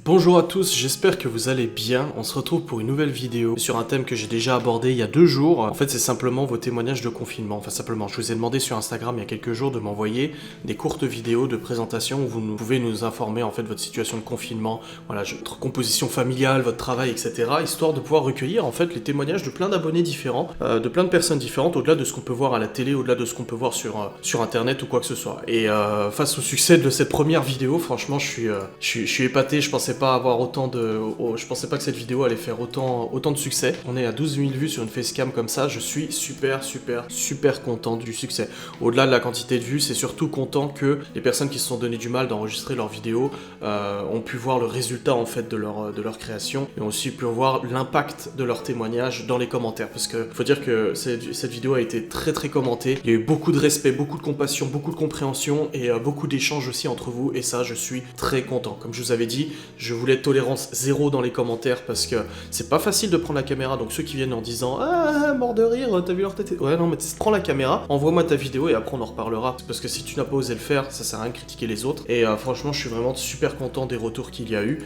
Bonjour à tous, j'espère que vous allez bien. On se retrouve pour une nouvelle vidéo sur un thème que j'ai déjà abordé il y a 2 jours. En fait, c'est simplement vos témoignages de confinement. Enfin, simplement, je vous ai demandé sur Instagram il y a quelques jours de m'envoyer des courtes vidéos de présentation où pouvez nous informer en fait de votre situation de confinement, voilà, votre composition familiale, votre travail, etc. Histoire de pouvoir recueillir en fait les témoignages de plein d'abonnés différents, de plein de personnes différentes, au-delà de ce qu'on peut voir à la télé, au-delà de ce qu'on peut voir sur internet ou quoi que ce soit. Et face au succès de cette première vidéo, franchement, je suis épaté. Je pensais pas avoir je pensais pas que cette vidéo allait faire autant de succès. On est à 12 000 vues sur une facecam comme ça. Je suis super content du succès. Au-delà de la quantité de vues, c'est surtout content que les personnes qui se sont donné du mal d'enregistrer leurs vidéos ont pu voir le résultat en fait de leur création et ont aussi pu voir l'impact de leurs témoignages dans les commentaires. Parce que faut dire que cette vidéo a été très commentée. Il y a eu beaucoup de respect, beaucoup de compassion, beaucoup de compréhension et beaucoup d'échanges aussi entre vous. Et ça, je suis très content. Comme je vous avais dit, je voulais tolérance zéro dans les commentaires parce que c'est pas facile de prendre la caméra. Donc ceux qui viennent en disant ah mort de rire, t'as vu leur tête, ouais non mais prends la caméra, envoie-moi ta vidéo et après on en reparlera. Parce que si tu n'as pas osé le faire, ça sert à rien de critiquer les autres. Et franchement, je suis vraiment super content des retours qu'il y a eu.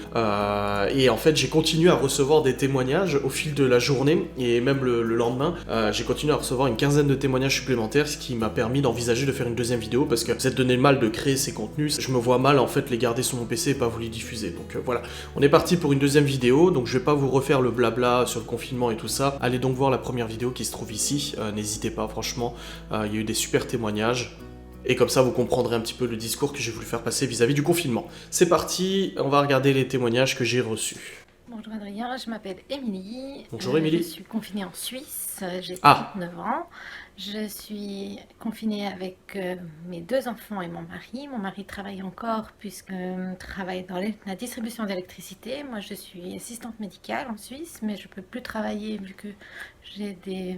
Et en fait, j'ai continué à recevoir des témoignages au fil de la journée et même le lendemain. J'ai continué à recevoir une quinzaine de témoignages supplémentaires, ce qui m'a permis d'envisager de faire une deuxième vidéo parce que vous êtes donné le mal de créer ces contenus. Je me vois mal en fait les garder sur mon PC et pas vous les diffuser. Donc voilà, on est parti pour une deuxième vidéo, donc je vais pas vous refaire le blabla sur le confinement et tout ça. Allez donc voir la première vidéo qui se trouve ici, n'hésitez pas franchement, il y a eu des super témoignages. Et comme ça, vous comprendrez un petit peu le discours que j'ai voulu faire passer vis-à-vis du confinement. C'est parti, on va regarder les témoignages que j'ai reçus. Bonjour Adrien, je m'appelle Émilie. Bonjour Émilie. Je suis confinée en Suisse, j'ai 39 ans. Je suis confinée avec mes 2 enfants et mon mari. Mon mari travaille encore puisqu'il travaille dans la distribution d'électricité. Moi je suis assistante médicale en Suisse, mais je ne peux plus travailler vu que j'ai des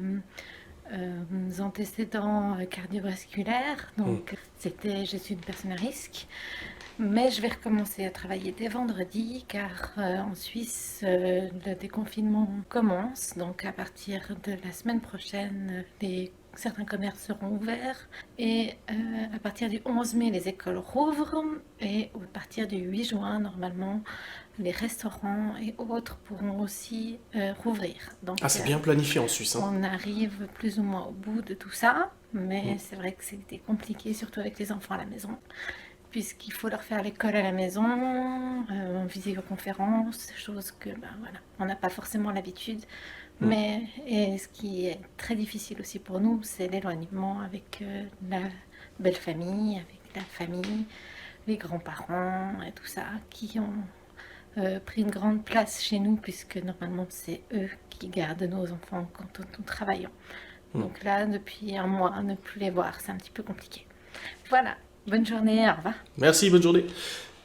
antécédents cardiovasculaires. Donc je suis une personne à risque. Mais je vais recommencer à travailler dès vendredi car en Suisse, le déconfinement commence. Donc à partir de la semaine prochaine, certains commerces seront ouverts. Et à partir du 11 mai, les écoles rouvrent. Et à partir du 8 juin, normalement, les restaurants et autres pourront aussi rouvrir. Donc, c'est bien planifié en Suisse. On arrive plus ou moins au bout de tout ça. Mais c'est vrai que c'était compliqué, surtout avec les enfants à la maison, puisqu'il faut leur faire l'école à la maison, en visioconférence, chose que voilà, on n'a pas forcément l'habitude. Et ce qui est très difficile aussi pour nous, c'est l'éloignement avec la belle famille, avec la famille, les grands-parents et tout ça, qui ont pris une grande place chez nous, puisque normalement c'est eux qui gardent nos enfants quand nous travaillons. Donc là, depuis un mois, ne plus les voir, c'est un petit peu compliqué. Voilà. Bonne journée, au revoir. Merci, bonne journée.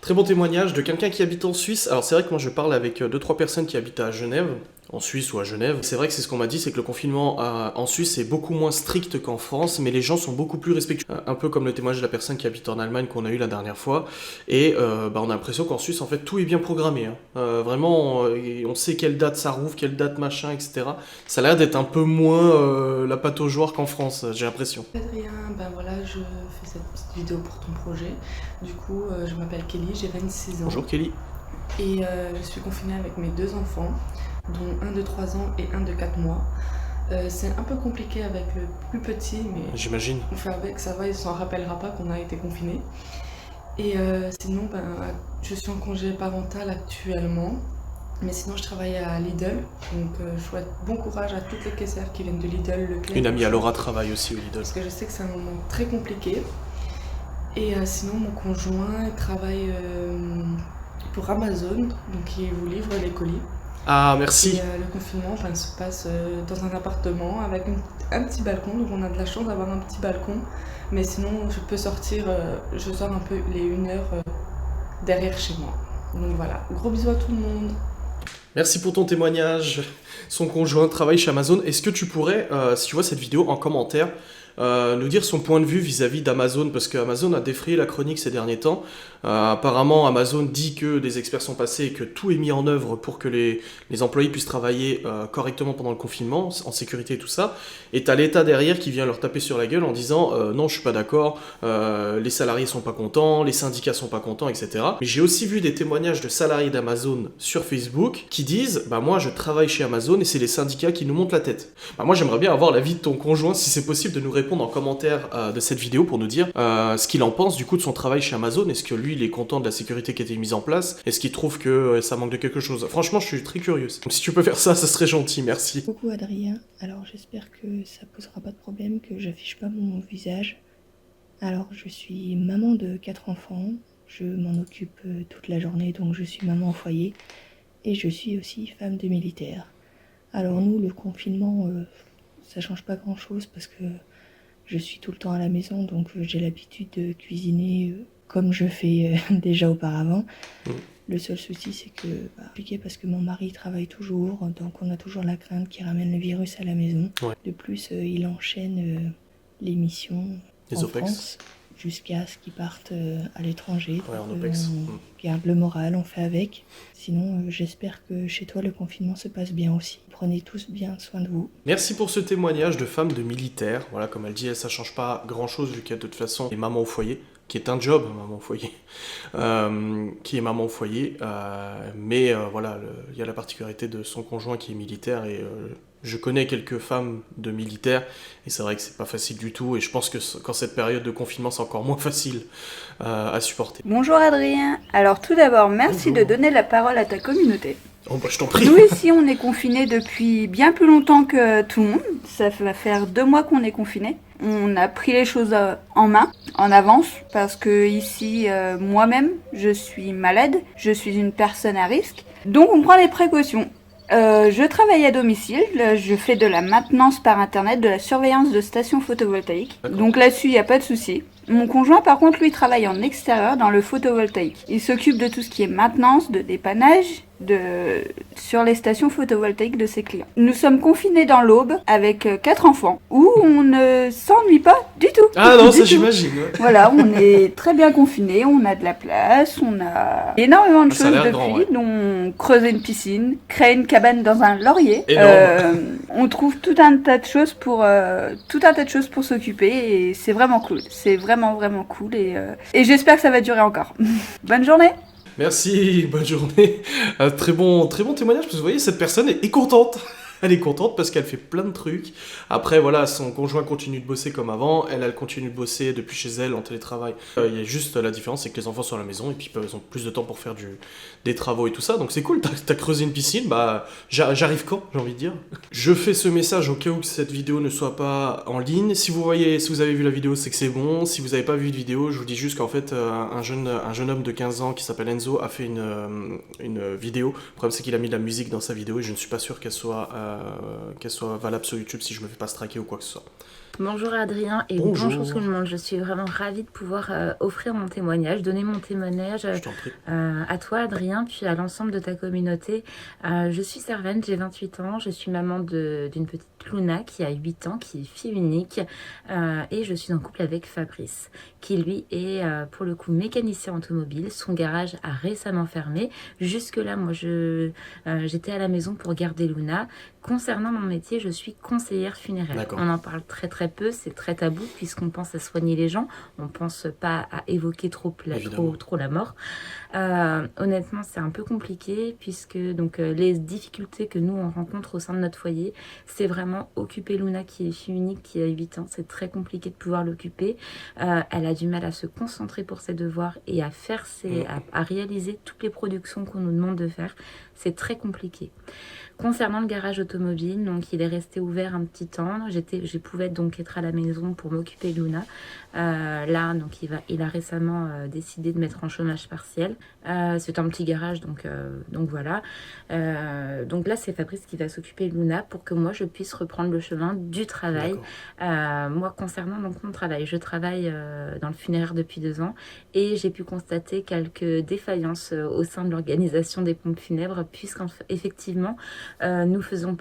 Très bon témoignage de quelqu'un qui habite en Suisse. Alors c'est vrai que moi je parle avec 2-3 personnes qui habitent à Genève, en Suisse ou à Genève. C'est vrai que c'est ce qu'on m'a dit, c'est que le confinement en Suisse est beaucoup moins strict qu'en France, mais les gens sont beaucoup plus respectueux. Un peu comme le témoignage de la personne qui habite en Allemagne qu'on a eu la dernière fois. Et on a l'impression qu'en Suisse, en fait, tout est bien programmé. Vraiment, on sait quelle date ça rouvre, quelle date machin, etc. Ça a l'air d'être un peu moins la pâte aux joueurs qu'en France, j'ai l'impression. Adrien, voilà, je fais cette petite vidéo pour ton projet. Du coup, je m'appelle Kelly, j'ai 26 ans. Bonjour Kelly. Et je suis confinée avec mes 2 enfants, dont un de 3 ans et un de 4 mois. C'est un peu compliqué avec le plus petit, mais j'imagine. On fait avec, ça va, il s'en rappellera pas qu'on a été confinés. Et sinon, je suis en congé parental actuellement. Mais sinon, je travaille à Lidl, donc je souhaite bon courage à toutes les caissières qui viennent de Lidl, Leclerc. Une amie à Laura travaille aussi au Lidl. Parce que je sais que c'est un moment très compliqué. Et sinon, mon conjoint travaille pour Amazon, donc il vous livre les colis. Ah, merci. Et le confinement se passe dans un appartement avec un petit balcon, donc on a de la chance d'avoir un petit balcon. Mais sinon, je peux sortir, je sors un peu les 1 heure derrière chez moi. Donc voilà, gros bisous à tout le monde. Merci pour ton témoignage. Son conjoint travaille chez Amazon. Est-ce que tu pourrais, si tu vois cette vidéo, en commentaire, nous dire son point de vue vis-à-vis d'Amazon, parce qu'Amazon a défrayé la chronique ces derniers temps. Apparemment, Amazon dit que des experts sont passés et que tout est mis en œuvre pour que les employés puissent travailler correctement pendant le confinement, en sécurité et tout ça. Et t'as l'État derrière qui vient leur taper sur la gueule en disant non, je suis pas d'accord, les salariés sont pas contents, les syndicats sont pas contents, etc. Mais j'ai aussi vu des témoignages de salariés d'Amazon sur Facebook qui disent bah moi je travaille chez Amazon et c'est les syndicats qui nous montent la tête. Bah moi j'aimerais bien avoir l'avis de ton conjoint, si c'est possible de nous répondre en commentaire de cette vidéo pour nous dire ce qu'il en pense du coup de son travail chez Amazon. Est-ce que lui il est content de la sécurité qui a été mise en place? Est-ce qu'il trouve que ça manque de quelque chose? Franchement je suis très curieux. Donc si tu peux faire ça, ça serait gentil, merci. Coucou Adrien, alors j'espère que ça posera pas de problème, que j'affiche pas mon visage. Alors je suis maman de 4 enfants, je m'en occupe toute la journée, donc je suis maman au foyer et je suis aussi femme de militaire. Alors nous, le confinement, ça change pas grand chose parce que je suis tout le temps à la maison, donc j'ai l'habitude de cuisiner comme je fais déjà auparavant. Le seul souci, c'est que compliqué parce que mon mari travaille toujours, donc on a toujours la crainte qu'il ramène le virus à la maison. Ouais. De plus, il enchaîne les missions Les en OPEX. France jusqu'à ce qu'ils partent à l'étranger. Ouais, Donc, en OPEX. on garde le moral, on fait avec. Sinon, j'espère que chez toi, le confinement se passe bien aussi. Prenez tous bien soin de vous. Merci pour ce témoignage de femme de militaire. Voilà, comme elle dit, ça change pas grand chose vu qu'il y a de toute façon des mamans au foyer, qui est un job, maman au foyer, qui est maman au foyer. Mais voilà, il y a la particularité de son conjoint qui est militaire et je connais quelques femmes de militaires et c'est vrai que c'est pas facile du tout et je pense que quand cette période de confinement c'est encore moins facile à supporter. Bonjour Adrien, alors tout d'abord merci Bonjour. de donner la parole à ta communauté. Oh bah je t'en prie. Nous ici on est confinés depuis bien plus longtemps que tout le monde, ça va faire 2 mois qu'on est confinés. On a pris les choses en main, en avance, parce que ici moi-même je suis malade, je suis une personne à risque, donc on prend les précautions. Je travaille à domicile, je fais de la maintenance par internet, de la surveillance de stations photovoltaïques. D'accord. Donc là-dessus, il n'y a pas de souci. Mon conjoint, par contre, lui, travaille en extérieur dans le photovoltaïque. Il s'occupe de tout ce qui est maintenance, de dépannage, sur les stations photovoltaïques de ses clients. Nous sommes confinés dans l'Aube avec 4 enfants, où on ne s'ennuie pas du tout. Ah non, Du ça tout. j'imagine. Ouais. Voilà, on est très bien confinés, on a de la place, on a énormément de Ça a choses l'air grand, depuis, dont creuser une piscine, créer une cabane dans un laurier. Énorme. On trouve tout un tas de choses pour s'occuper et c'est vraiment cool. C'est vraiment cool et j'espère que ça va durer encore. Bonne journée. Merci, bonne journée. Très bon témoignage, parce que vous voyez, cette personne est contente. Elle est contente parce qu'elle fait plein de trucs. Après, voilà, son conjoint continue de bosser comme avant. Elle continue de bosser depuis chez elle en télétravail. Il y a juste la différence, c'est que les enfants sont à la maison et puis ils ont plus de temps pour faire des travaux et tout ça. Donc c'est cool, t'as creusé une piscine. Bah, j'arrive quand, j'ai envie de dire. Je fais ce message au cas où que cette vidéo ne soit pas en ligne. Si vous avez vu la vidéo, c'est que c'est bon. Si vous n'avez pas vu de vidéo, je vous dis juste qu'en fait, un jeune homme de 15 ans qui s'appelle Enzo a fait une vidéo. Le problème, c'est qu'il a mis de la musique dans sa vidéo et je ne suis pas sûr qu'elle soit valable sur YouTube si je me fais pas straquer ou quoi que ce soit. Bonjour Adrien et Bonjour. bonjour tout le monde. Je suis vraiment ravie de pouvoir offrir mon témoignage, donner mon témoignage Je t'en prie. à toi Adrien, puis à l'ensemble de ta communauté. Je suis Servane, j'ai 28 ans, je suis maman d'une petite Luna qui a 8 ans, qui est fille unique et je suis en couple avec Fabrice qui lui est pour le coup mécanicien automobile. Son garage a récemment fermé. Jusque là moi j'étais à la maison pour garder Luna. Concernant mon métier, je suis conseillère funéraire. D'accord. On en parle très peu, c'est très tabou puisqu'on pense à soigner les gens, on pense pas à évoquer trop la mort. Honnêtement, c'est un peu compliqué puisque les difficultés que nous on rencontre au sein de notre foyer, c'est vraiment occuper Luna qui est fille unique, qui a 8 ans. C'est très compliqué de pouvoir l'occuper. Elle a du mal à se concentrer pour ses devoirs et à faire à réaliser toutes les productions qu'on nous demande de faire. C'est très compliqué. Concernant le garage automobile, donc il est resté ouvert un petit temps. Je pouvais donc être à la maison pour m'occuper de Luna. Là, donc il a récemment décidé de mettre en chômage partiel. C'est un petit garage, donc voilà. Donc là, c'est Fabrice qui va s'occuper de Luna pour que moi je puisse reprendre le chemin du travail. Moi, concernant donc mon travail, je travaille dans le funéraire depuis 2 ans et j'ai pu constater quelques défaillances au sein de l'organisation des pompes funèbres, puisqu'effectivement nous ne faisons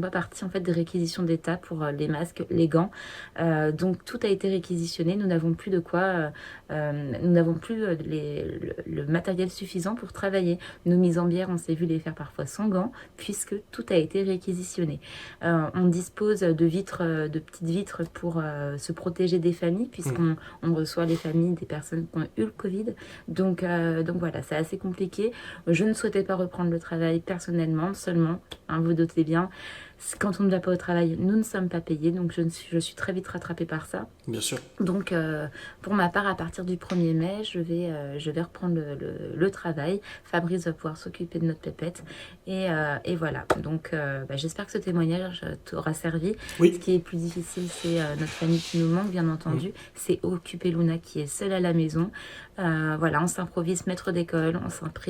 pas partie en fait des réquisitions d'État pour les masques, masques, les gants. Donc tout a été réquisitionné. Nous n'avons plus de quoi, nous n'avons plus le matériel suffisant pour travailler. Nos mises en bière, on s'est vu les faire parfois sans gants, puisque tout a été réquisitionné. On dispose de petites vitres pour se protéger des familles, puisqu'on reçoit les familles des personnes qui ont eu le Covid. Donc voilà, c'est assez compliqué. Je ne souhaitais pas reprendre le travail personnellement, seulement, hein, vous doutez bien, quand on ne va pas au travail, nous ne sommes pas payés, donc je suis très vite rattrapée par ça. Bien sûr. Donc, pour ma part, à partir du 1er mai, je vais reprendre le travail. Fabrice va pouvoir s'occuper de notre pépette. Et voilà. Donc, j'espère que ce témoignage t'aura servi. Oui. Ce qui est plus difficile, c'est notre famille qui nous manque, bien entendu. C'est occuper Luna qui est seule à la maison. Voilà, on s'improvise maître d'école,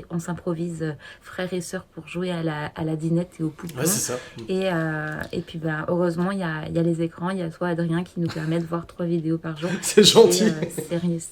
on s'improvise frères et sœurs pour jouer à la dinette et au poupon. Ouais, c'est ça. Et puis heureusement il y a les écrans, il y a toi Adrien qui nous permet de voir 3 vidéos par jour. C'est gentil.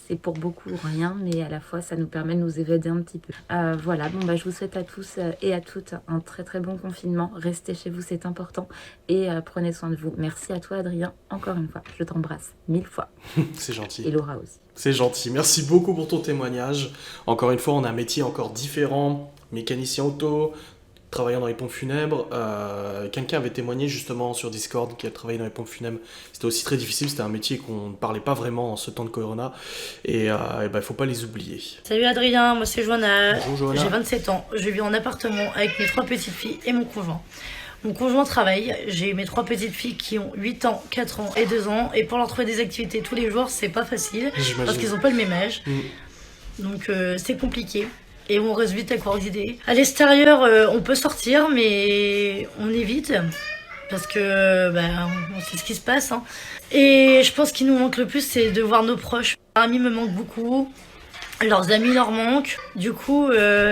C'est pour beaucoup rien, mais à la fois ça nous permet de nous évader un petit peu. Voilà, je vous souhaite à tous et à toutes un très très bon confinement. Restez chez vous, c'est important, et prenez soin de vous. Merci à toi Adrien, encore une fois, je t'embrasse 1000 fois. C'est gentil. Et Laura aussi. C'est gentil, merci beaucoup pour ton témoignage. Encore une fois, on a un métier encore différent, mécanicien auto, travaillant dans les pompes funèbres. Quelqu'un avait témoigné justement sur Discord qui a travaillé dans les pompes funèbres. C'était aussi très difficile, c'était un métier qu'on ne parlait pas vraiment en ce temps de corona. Et il faut pas les oublier. Salut Adrien, moi c'est Johanna. Bonjour Johanna. J'ai 27 ans, je vis en appartement avec mes 3 petites filles et mon conjoint. Mon conjoint travaille, j'ai mes 3 petites filles qui ont 8 ans, 4 ans et 2 ans. Et pour leur trouver des activités tous les jours, c'est pas facile. J'imagine. Parce qu'ils n'ont pas le même âge. Donc c'est compliqué. Et on reste vite à coordonner. À l'extérieur, on peut sortir, mais on évite. Parce que on sait ce qui se passe. Hein. Et je pense qu'il nous manque le plus, c'est de voir nos proches. Leurs amis me manquent beaucoup. Leurs amis leur manquent. Du coup,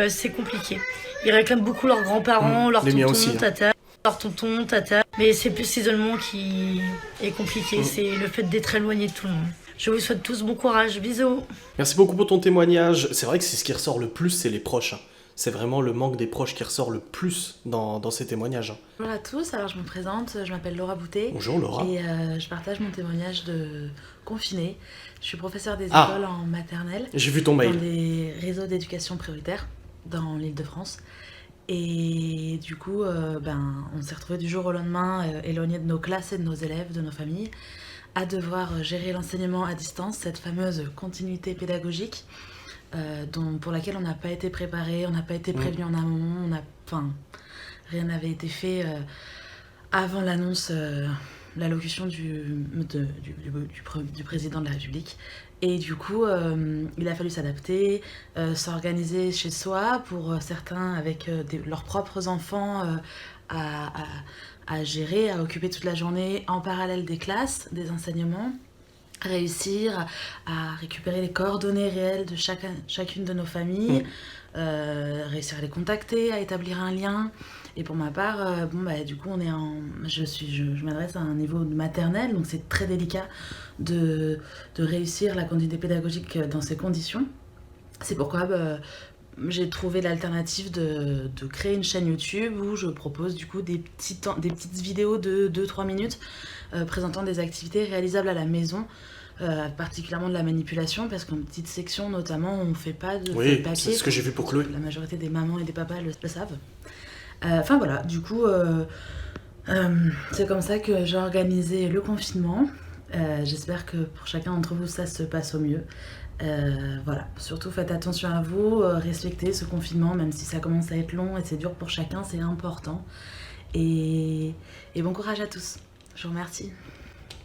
c'est compliqué. Ils réclament beaucoup leurs grands-parents, leurs tontons, tata. Leur tonton, tata. Mais c'est plus l'isolement qui est compliqué. C'est le fait d'être éloigné de tout le monde. Je vous souhaite tous bon courage. Bisous. Merci beaucoup pour ton témoignage. C'est vrai que c'est ce qui ressort le plus, c'est les proches. C'est vraiment le manque des proches qui ressort le plus dans ces témoignages. Bonjour à tous, alors je me présente, je m'appelle Laura Boutet. Bonjour Laura. Et je partage mon témoignage de confiné. Je suis professeure des écoles en maternelle. J'ai vu ton mail. Dans des réseaux d'éducation prioritaire dans l'Île-de-France. Et du coup, on s'est retrouvés du jour au lendemain, éloignés de nos classes et de nos élèves, de nos familles, à devoir gérer l'enseignement à distance, cette fameuse continuité pédagogique pour laquelle on n'a pas été préparé, on n'a pas été prévenu en amont, rien n'avait été fait avant l'annonce, l'allocution du président de la République. Et du coup, il a fallu s'adapter, s'organiser chez soi, pour certains avec leurs propres enfants à gérer, à occuper toute la journée en parallèle des classes, des enseignements, réussir à récupérer les coordonnées réelles de chacune de nos familles, réussir à les contacter, à établir un lien. Et pour ma part, du coup, je m'adresse à un niveau de maternelle, donc c'est très délicat de réussir la continuité pédagogique dans ces conditions. C'est pourquoi j'ai trouvé l'alternative de créer une chaîne YouTube où je propose du coup des petites vidéos de 2-3 minutes présentant des activités réalisables à la maison, particulièrement de la manipulation, parce qu'en petite section notamment, on ne fait pas de feuilles de papier. C'est ce que j'ai vu pour Chloé. La majorité des mamans et des papas le savent. Voilà, du coup, c'est comme ça que j'ai organisé le confinement. J'espère que pour chacun d'entre vous, ça se passe au mieux. Voilà, surtout faites attention à vous, respectez ce confinement, même si ça commence à être long et c'est dur pour chacun, c'est important. Et bon courage à tous. Je vous remercie.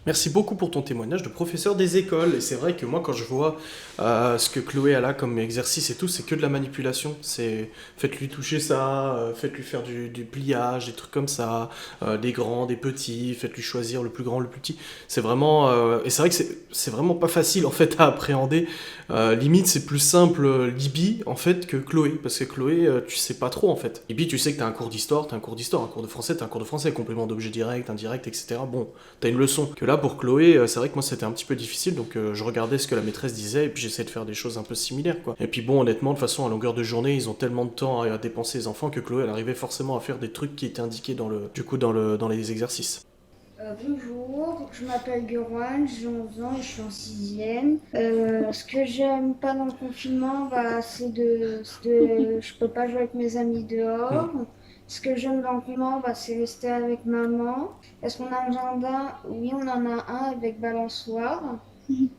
Merci beaucoup pour ton témoignage de professeur des écoles. Et c'est vrai que moi, quand je vois ce que Chloé a là comme exercice et tout, c'est que de la manipulation. C'est faites-lui toucher ça, faites-lui faire du pliage, des trucs comme ça, des grands, des petits, faites-lui choisir le plus grand, le plus petit. C'est vraiment... et c'est vrai que c'est vraiment pas facile en fait à appréhender. Limite, c'est plus simple Libye en fait que Chloé. Parce que Chloé, tu sais pas trop en fait. Libye, tu sais que t'as un cours d'histoire, t'as un cours d'histoire, un cours de français, t'as un cours de français, complément d'objet direct, indirect, etc. Bon, t'as une leçon. Que là, pour Chloé, c'est vrai que moi c'était un petit peu difficile, donc je regardais ce que la maîtresse disait et puis j'essayais de faire des choses un peu similaires quoi. Et puis bon, honnêtement, de toute façon, à longueur de journée, ils ont tellement de temps à dépenser les enfants que Chloé, elle arrivait forcément à faire des trucs qui étaient indiqués dans les exercices. Bonjour, je m'appelle Gurwan, j'ai 11 ans et je suis en 6e. Ce que j'aime pas dans le confinement, je peux pas jouer avec mes amis dehors. Ce que j'aime dans le confinement, c'est rester avec maman. Est-ce qu'on a un jardin? Oui, on en a un avec balançoire.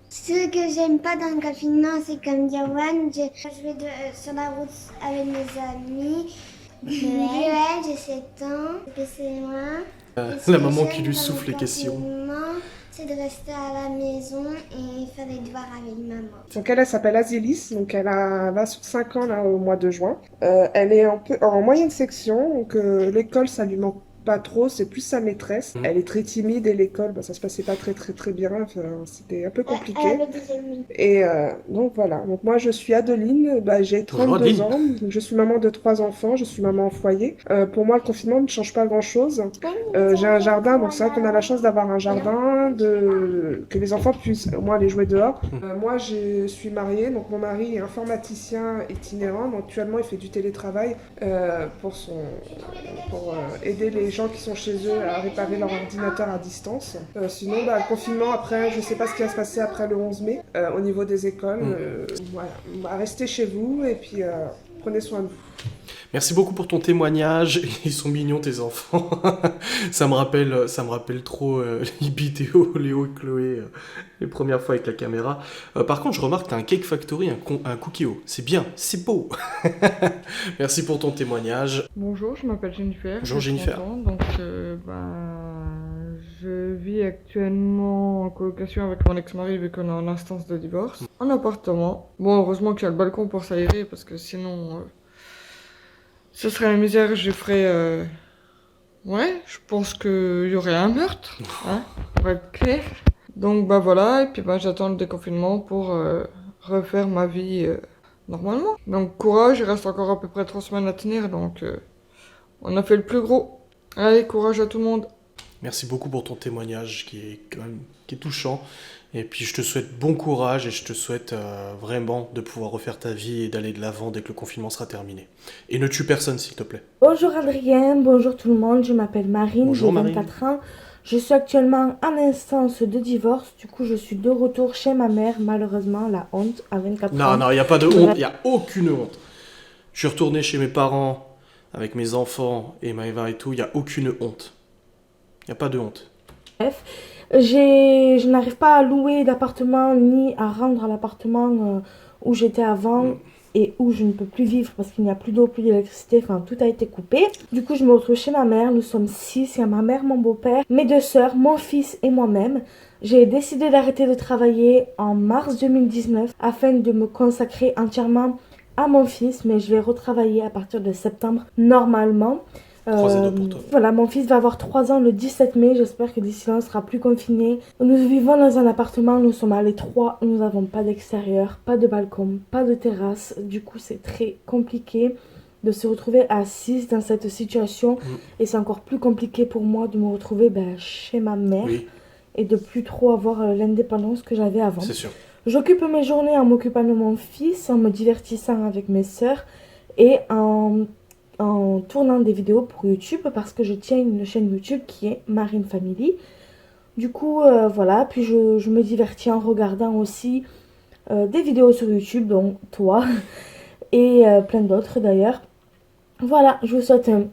Ce que j'aime pas dans le confinement, c'est comme Gurwan, je vais sur la route avec mes amis. Joël, j'ai 7 ans, et c'est moi. La maman qui lui souffle les questions. C'est de rester à la maison et faire les devoirs avec maman. Donc elle s'appelle Azélis, donc elle va sur 5 ans là, au mois de juin. Elle est en moyenne section, donc l'école ça lui manque pas trop, c'est plus sa maîtresse. Elle est très timide et l'école, ça se passait pas très bien, enfin, c'était un peu compliqué. Et donc voilà, donc moi je suis Adeline, j'ai 32 ans, je suis maman de 3 enfants, je suis maman au foyer. Pour moi le confinement ne change pas grand chose. J'ai un jardin, donc c'est vrai qu'on a la chance d'avoir un jardin, que les enfants puissent au moins aller jouer dehors. Moi je suis mariée, donc mon mari est informaticien itinérant, donc actuellement il fait du télétravail pour aider les gens qui sont chez eux à réparer leur ordinateur à distance. Sinon, le confinement, après, je ne sais pas ce qui va se passer après le 11 mai au niveau des écoles. Voilà, restez chez vous et puis prenez soin de vous. Merci beaucoup pour ton témoignage. Ils sont mignons tes enfants. ça me rappelle trop les vidéos Léo et Chloé les premières fois avec la caméra. Par contre, je remarque que tu as un Cake Factory, un Cookie-O. C'est bien, c'est beau. Merci pour ton témoignage. Bonjour, je m'appelle Jennifer. Bonjour Jennifer. Donc, je vis actuellement en colocation avec mon ex-mari vu qu'on est en instance de divorce. En appartement. Bon, heureusement qu'il y a le balcon pour s'aérer parce que sinon... ce serait la misère, je ferais... Ouais, je pense qu'il y aurait un meurtre, hein, pour être clair. Donc voilà, et puis j'attends le déconfinement pour refaire ma vie normalement. Donc courage, il reste encore à peu près 3 semaines à tenir, donc on a fait le plus gros. Allez, courage à tout le monde. Merci beaucoup pour ton témoignage qui est touchant. Et puis je te souhaite bon courage et je te souhaite vraiment de pouvoir refaire ta vie et d'aller de l'avant dès que le confinement sera terminé. Et ne tue personne s'il te plaît. Bonjour Adrien, bonjour tout le monde, je m'appelle Marine, j'ai 24 ans. Je suis actuellement en instance de divorce, du coup je suis de retour chez ma mère, malheureusement, la honte, à 24 ans. Non, il n'y a pas de honte, il n'y a aucune honte. Je suis retourné chez mes parents avec mes enfants et Maëva et tout, il n'y a aucune honte. Il n'y a pas de honte. Bref, je n'arrive pas à louer d'appartement ni à rendre à l'appartement où j'étais avant et où je ne peux plus vivre parce qu'il n'y a plus d'eau, plus d'électricité, enfin tout a été coupé. Du coup je me retrouve chez ma mère, nous sommes 6, il y a ma mère, mon beau-père, mes 2 sœurs, mon fils et moi-même. J'ai décidé d'arrêter de travailler en mars 2019 afin de me consacrer entièrement à mon fils, mais je vais retravailler à partir de septembre normalement. Voilà, mon fils va avoir 3 ans le 17 mai, j'espère que d'ici là on sera plus confiné. Nous vivons dans un appartement, nous sommes à l'étroit, nous n'avons pas d'extérieur, pas de balcon, pas de terrasse. Du coup c'est très compliqué de se retrouver à 6 dans cette situation. Et c'est encore plus compliqué pour moi de me retrouver chez ma mère et de plus trop avoir l'indépendance que j'avais avant. C'est sûr. J'occupe mes journées en m'occupant de mon fils, en me divertissant avec mes sœurs et en tournant des vidéos pour YouTube parce que je tiens une chaîne YouTube qui est Marine Family. Du coup, voilà, puis je me divertis en regardant aussi des vidéos sur YouTube, dont toi, et plein d'autres d'ailleurs. Voilà, je vous souhaite un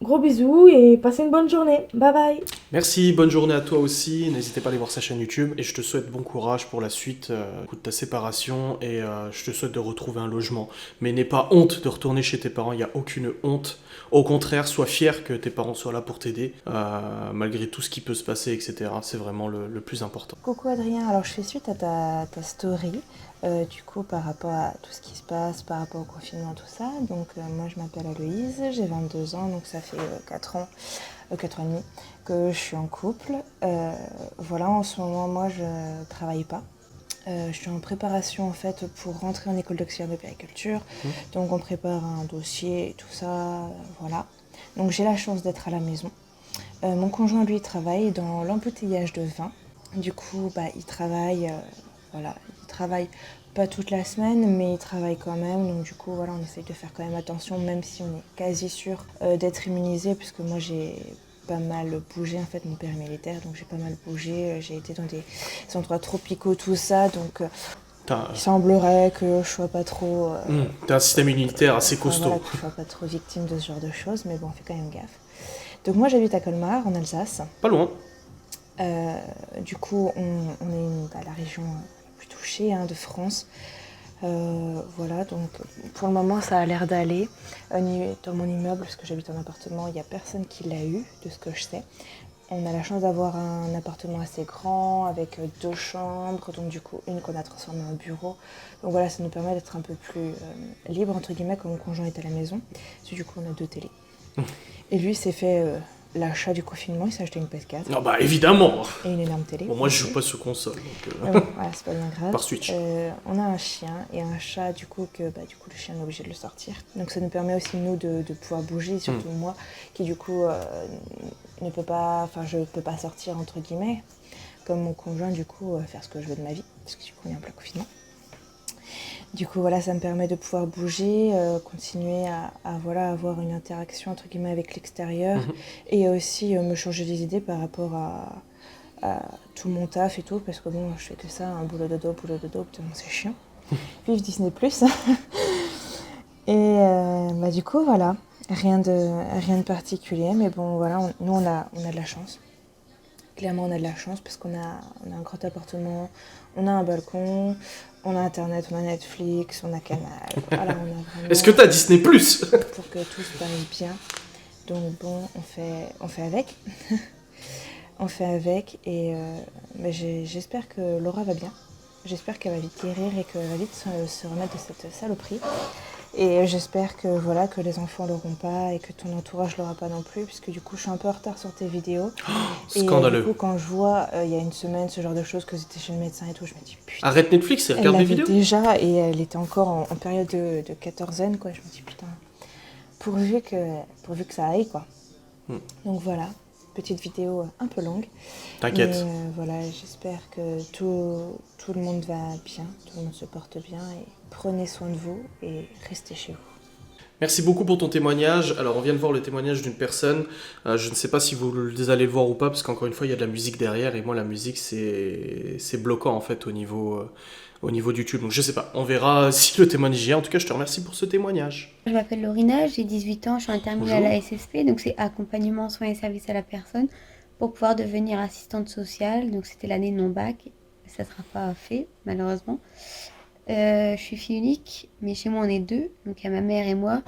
gros bisou et passez une bonne journée. Bye bye. Merci, bonne journée à toi aussi. N'hésitez pas à aller voir sa chaîne YouTube et je te souhaite bon courage pour la suite de ta séparation et je te souhaite de retrouver un logement. Mais n'aie pas honte de retourner chez tes parents, il n'y a aucune honte. Au contraire, sois fier que tes parents soient là pour t'aider, malgré tout ce qui peut se passer, etc. C'est vraiment le plus important. Coucou Adrien, alors je fais suite à ta story. Du coup par rapport à tout ce qui se passe, par rapport au confinement, tout ça. Donc moi je m'appelle Aloïse, j'ai 22 ans, donc ça fait 4 ans et demi que je suis en couple. Voilà, en ce moment moi je travaille pas. Je suis en préparation en fait pour rentrer en école d'auxiliaire de périculture. Donc on prépare un dossier et tout ça, voilà. Donc j'ai la chance d'être à la maison. Mon conjoint lui travaille dans l'embouteillage de vin. Du coup il travaille, voilà. Il travaille pas toute la semaine, mais il travaille quand même. Donc du coup, voilà, on essaye de faire quand même attention, même si on est quasi sûr d'être immunisé, puisque moi j'ai pas mal bougé, en fait, mon père est militaire, donc j'ai pas mal bougé, j'ai été dans des endroits tropicaux, tout ça, donc il semblerait que je sois pas trop... T'as un système immunitaire assez costaud. Voilà, que je sois pas trop victime de ce genre de choses, mais bon, on fait quand même gaffe. Donc moi, j'habite à Colmar, en Alsace. Pas loin. Du coup, on est la région la plus touchée de France. Voilà, donc pour le moment ça a l'air d'aller. Dans mon immeuble, parce que j'habite en appartement, il n'y a personne qui l'a eu, de ce que je sais. On a la chance d'avoir un appartement assez grand, avec 2 chambres, donc du coup une qu'on a transformée en bureau. Donc voilà, ça nous permet d'être un peu plus libre, entre guillemets, quand mon conjoint est à la maison. Parce que du coup on a 2 télés. Et lui s'est fait l'achat du confinement, il s'est acheté une PS4. Non bah évidemment. Et une énorme télé. Bon, moi je joue pas sur console. Donc, voilà, c'est pas bien grave. Par Switch. On a un chien et un chat, du coup le chien est obligé de le sortir. Donc ça nous permet aussi nous de pouvoir bouger, surtout moi qui du coup ne peux pas, je peux pas sortir entre guillemets, comme mon conjoint du coup faire ce que je veux de ma vie, parce que du coup on est en plein confinement. Du coup, voilà, ça me permet de pouvoir bouger, continuer à avoir une interaction entre guillemets avec l'extérieur et aussi me changer des idées par rapport à tout mon taf et tout, parce que bon, je fais que ça, un boulot dodo, putain, c'est chiant. Vive Disney+. Et du coup, voilà, rien de particulier, mais bon, voilà, nous on a de la chance. Clairement, on a de la chance parce qu'on a un grand appartement, on a un balcon, on a Internet, on a Netflix, on a Canal. Voilà, on a vraiment... Est-ce que t'as Disney+? Pour que tout se passe bien. Donc bon, on fait avec. On fait avec et j'espère que Laura va bien. J'espère qu'elle va vite guérir et qu'elle va vite se remettre de cette saloperie. Et j'espère que que les enfants l'auront pas et que ton entourage l'aura pas non plus, puisque du coup je suis un peu en retard sur tes vidéos. Scandaleux. Et du coup quand je vois il y a une semaine ce genre de choses, que c'était chez le médecin et tout, je me dis putain. Arrête Netflix et regarde mes vidéos. Déjà et elle était encore en période de quatorzaine quoi. Je me dis putain, pourvu que ça aille quoi. Donc voilà. Petite vidéo un peu longue. T'inquiète. Mais voilà, j'espère que tout le monde va bien, tout le monde se porte bien et prenez soin de vous et restez chez vous. Merci beaucoup pour ton témoignage. Alors on vient de voir le témoignage d'une personne. Je ne sais pas si vous allez le voir ou pas, parce qu'encore une fois il y a de la musique derrière et moi la musique c'est bloquant en fait au niveau de YouTube. Donc je sais pas, on verra si le témoignage y est. En tout cas je te remercie pour ce témoignage. Je m'appelle Lorina, j'ai 18 ans, je suis intermittent à la SSP, donc c'est accompagnement, soins et services à la personne, pour pouvoir devenir assistante sociale. Donc c'était l'année de mon bac, ça ne sera pas fait malheureusement. Je suis fille unique, mais chez moi on est 2, donc il y a ma mère et moi.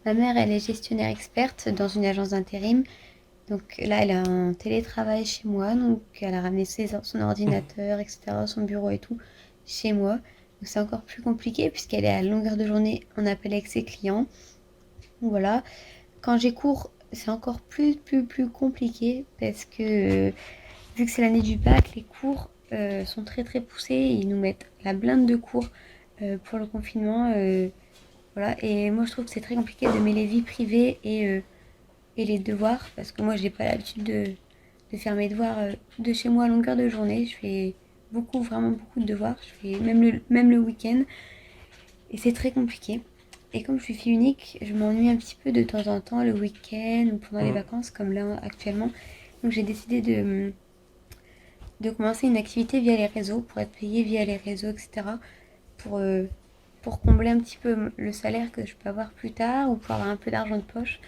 Ma mère elle est gestionnaire experte dans une agence d'intérim, donc là elle a un télétravail chez moi, donc elle a ramené son ordinateur, etc., son bureau et tout chez moi. Donc c'est encore plus compliqué puisqu'elle est à longueur de journée en appel avec ses clients. Donc voilà, quand j'ai cours c'est encore plus compliqué parce que vu que c'est l'année du bac, les cours sont très poussés, ils nous mettent la blinde de cours pour le confinement, voilà. Et moi je trouve que c'est très compliqué de mêler vie privée et les devoirs, parce que moi j'ai pas l'habitude de faire mes devoirs de chez moi à longueur de journée. Je fais vraiment beaucoup de devoirs, je fais même le week-end et c'est très compliqué. Et comme je suis fille unique, je m'ennuie un petit peu de temps en temps le week-end ou pendant les vacances comme là actuellement. Donc j'ai décidé de commencer une activité via les réseaux, pour être payée via les réseaux, etc. Pour combler un petit peu le salaire que je peux avoir plus tard, ou pour avoir un peu d'argent de poche,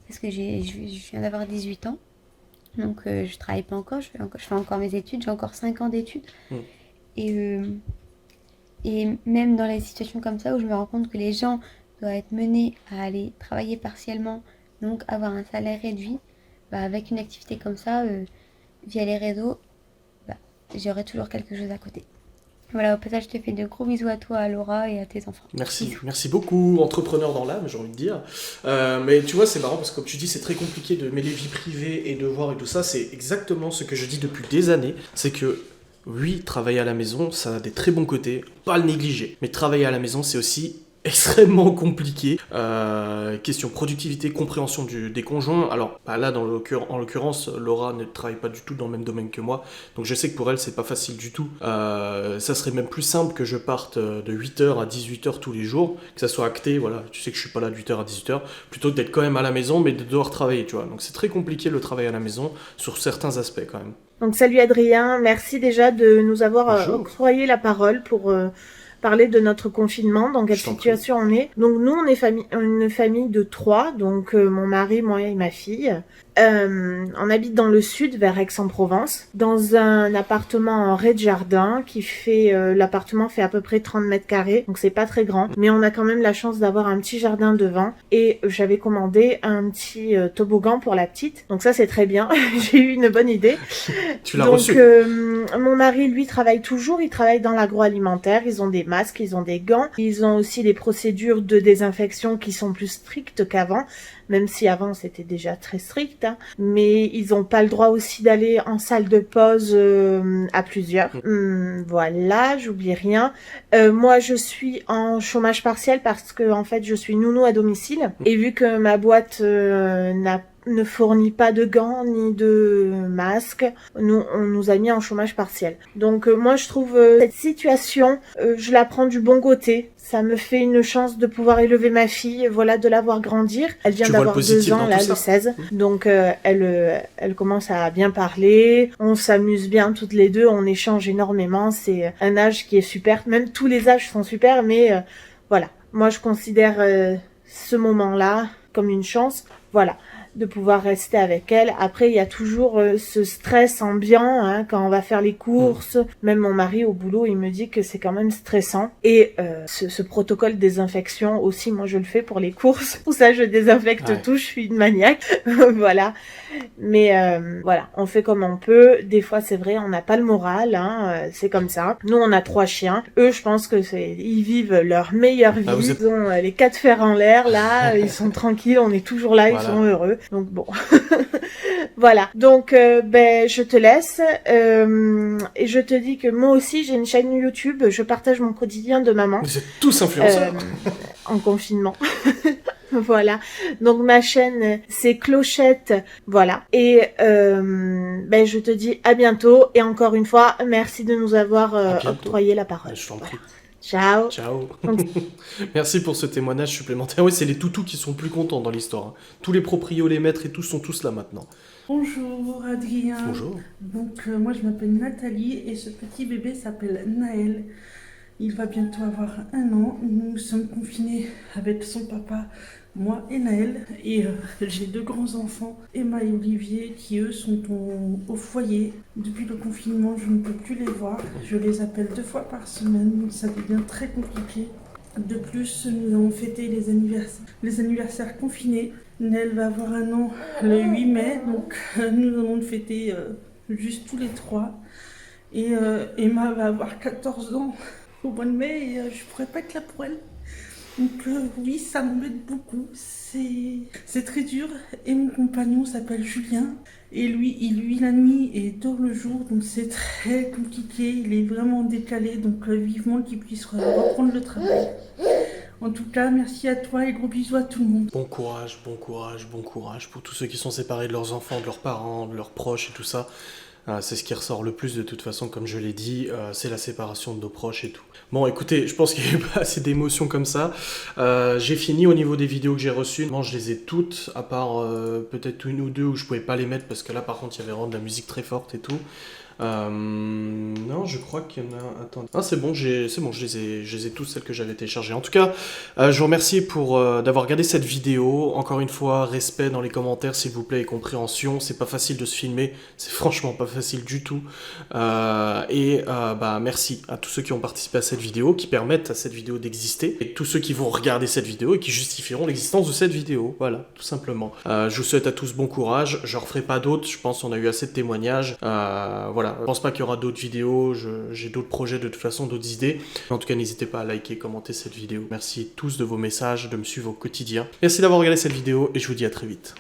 parce que je viens d'avoir 18 ans, donc je travaille pas encore, je fais encore mes études, j'ai encore 5 ans d'études. Et même dans les situations comme ça où je me rends compte que les gens doivent être menés à aller travailler partiellement, donc avoir un salaire réduit, avec une activité comme ça, via les réseaux, j'aurai toujours quelque chose à côté. Voilà, au passage, je te fais de gros bisous à toi, à Laura et à tes enfants. Merci beaucoup, entrepreneur dans l'âme, j'ai envie de dire. Mais tu vois, c'est marrant parce que comme tu dis, c'est très compliqué de mêler vie privée et devoir et tout ça. C'est exactement ce que je dis depuis des années. C'est que oui, travailler à la maison, ça a des très bons côtés, pas le négliger. Mais travailler à la maison, c'est aussi extrêmement compliqué. Question productivité, compréhension des conjoints. Alors bah là, en l'occurrence, Laura ne travaille pas du tout dans le même domaine que moi, donc je sais que pour elle, c'est pas facile du tout. Ça serait même plus simple que je parte de 8h à 18h tous les jours, que ça soit acté, voilà, tu sais que je suis pas là de 8h à 18h, plutôt que d'être quand même à la maison, mais de devoir travailler, tu vois. Donc c'est très compliqué le travail à la maison, sur certains aspects quand même. Donc salut Adrien, merci déjà de nous avoir octroyé la parole pour parler de notre confinement, dans quelle situation on est. Donc nous, on est une famille de 3, donc mon mari, moi et ma fille. On habite dans le sud, vers Aix-en-Provence, dans un appartement en rez-de-jardin qui fait, l'appartement fait à peu près 30 mètres carrés, donc c'est pas très grand, mais on a quand même la chance d'avoir un petit jardin devant, et j'avais commandé un petit toboggan pour la petite, donc ça c'est très bien, j'ai eu une bonne idée. Tu l'as reçu. Mon mari, lui, travaille toujours, il travaille dans l'agroalimentaire, ils ont des masques, ils ont des gants, ils ont aussi des procédures de désinfection qui sont plus strictes qu'avant, même si avant c'était déjà très strict, hein. Mais ils n'ont pas le droit aussi d'aller en salle de pause à plusieurs. Voilà, j'oublie rien. Moi, je suis en chômage partiel parce que en fait, je suis nounou à domicile, et vu que ma boîte ne fournit pas de gants ni de masques, on nous a mis en chômage partiel. Donc moi je trouve cette situation, je la prends du bon côté. Ça me fait une chance de pouvoir élever ma fille, voilà, de la voir grandir. Elle vient d'avoir 2 ans, là, le 16. Donc elle commence à bien parler, on s'amuse bien toutes les deux, on échange énormément. C'est un âge qui est super, même tous les âges sont super, mais voilà. Moi je considère ce moment-là comme une chance, voilà, de pouvoir rester avec elle. Après, il y a toujours ce stress ambiant, hein, quand on va faire les courses. Même mon mari au boulot, il me dit que c'est quand même stressant. Et ce protocole désinfection aussi, moi je le fais pour les courses. Pour ça, je désinfecte tout, je suis une maniaque. Voilà. Mais voilà, on fait comme on peut. Des fois, c'est vrai, on n'a pas le moral, hein, c'est comme ça. Nous, on a 3 chiens. Eux, je pense que ils vivent leur meilleure vie. Ils ont les 4 fers en l'air, là, ils sont tranquilles, on est toujours là, ils sont heureux. Donc bon, voilà. Donc je te laisse et je te dis que moi aussi j'ai une chaîne YouTube. Je partage mon quotidien de maman. Vous êtes tous influenceurs en confinement. Voilà. Donc ma chaîne c'est Clochette. Voilà. Et je te dis à bientôt. Et encore une fois, merci de nous avoir octroyé la parole. Je t'en prie. Ciao. Ciao. Merci pour ce témoignage supplémentaire. Oui, c'est les toutous qui sont plus contents dans l'histoire, hein. Tous les proprios, les maîtres et tous sont tous là maintenant. Bonjour Adrien. Bonjour. Donc moi je m'appelle Nathalie et ce petit bébé s'appelle Naël. Il va bientôt avoir 1 an. Nous sommes confinés avec son papa, moi et Naël. Et j'ai 2 grands-enfants, Emma et Olivier, qui eux sont au foyer. Depuis le confinement, je ne peux plus les voir. Je les appelle 2 fois par semaine. Ça devient très compliqué. De plus, nous avons fêté les anniversaires confinés. Naël va avoir 1 an le 8 mai. Donc nous allons le fêter juste tous les 3. Et Emma va avoir 14 ans au mois de mai et je pourrais pas être là pour elle. Donc oui, ça m'embête beaucoup, c'est très dur. Et mon compagnon s'appelle Julien et lui, il vit la nuit et dort le jour, donc c'est très compliqué. Il est vraiment décalé, donc vivement qu'il puisse reprendre le travail. En tout cas, merci à toi et gros bisous à tout le monde. Bon courage, bon courage, bon courage pour tous ceux qui sont séparés de leurs enfants, de leurs parents, de leurs proches et tout ça. C'est ce qui ressort le plus de toute façon, comme je l'ai dit, c'est la séparation de nos proches et tout. Bon, écoutez, je pense qu'il y a eu pas assez d'émotions comme ça. J'ai fini au niveau des vidéos que j'ai reçues. Moi, je les ai toutes, à part peut-être 1 ou 2 où je pouvais pas les mettre parce que là, par contre, il y avait vraiment de la musique très forte et tout. Non, je crois qu'il y en a... Attends. Ah, c'est bon, je les ai tous, celles que j'avais téléchargées. En tout cas, je vous remercie d'avoir regardé cette vidéo. Encore une fois, respect dans les commentaires, s'il vous plaît, et compréhension. C'est pas facile de se filmer, c'est franchement pas facile du tout. Merci à tous ceux qui ont participé à cette vidéo, qui permettent à cette vidéo d'exister, et tous ceux qui vont regarder cette vidéo et qui justifieront l'existence de cette vidéo. Voilà, tout simplement. Je vous souhaite à tous bon courage. Je referai pas d'autres, je pense qu'on a eu assez de témoignages. Voilà. Je pense pas qu'il y aura d'autres vidéos, j'ai d'autres projets de toute façon, d'autres idées. Mais en tout cas, n'hésitez pas à liker, commenter cette vidéo. Merci tous de vos messages, de me suivre au quotidien. Merci d'avoir regardé cette vidéo et je vous dis à très vite.